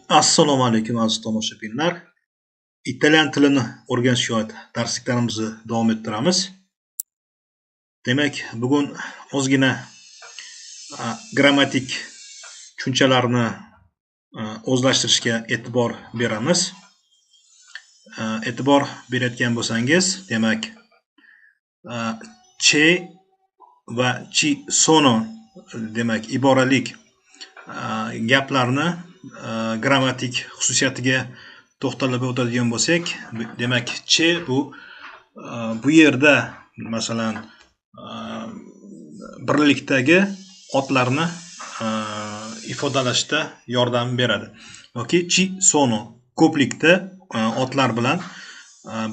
Assalomu alaykum aziz tomoshabinlar. Italyan tilini o'rganish darsliklarimizni davom ettiramiz. Demak, bugun ozgina grammatik tushunchalarni o'zlashtirishga e'tibor beramiz. E'tibor berayotgan bo'lsangiz, demak, che va ci sono demak iboralik gaplarni grammatik xususiyatiga to'xtalib o'tadigan bo'lsak, demak, che bu yerda masalan birlikdagi otlarni ifodalashda yordam beradi. Yoki ci sono ko'plikda otlar bilan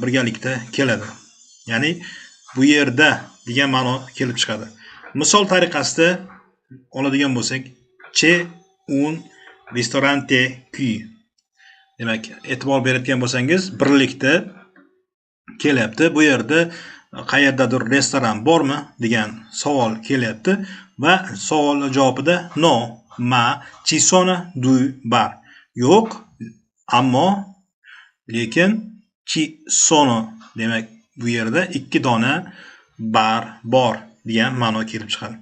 birgalikda keladi. Ya'ni bu yerda degan ma'no kelib chiqadi. Misol tariqasida oladigan bo'lsak, c'è un ristorante qui. Demak, e'tibor berayotgan bo'lsangiz, birlikda kelyapti. Bu yerda qayerdadir restoran bormi degan savol kelyapti va savol javobida no, ma, ci sono due bar. Yo'q, ammo, lekin ci sono demak bu yerda 2 dona bar bor degan ma'no kelib chiqadi.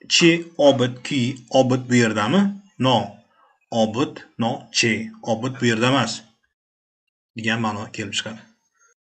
C'è obit qui, obit bu yerdami? No. Obit, no, c'è. Obit bu yerda emas degan ma'no kelib chiqadi.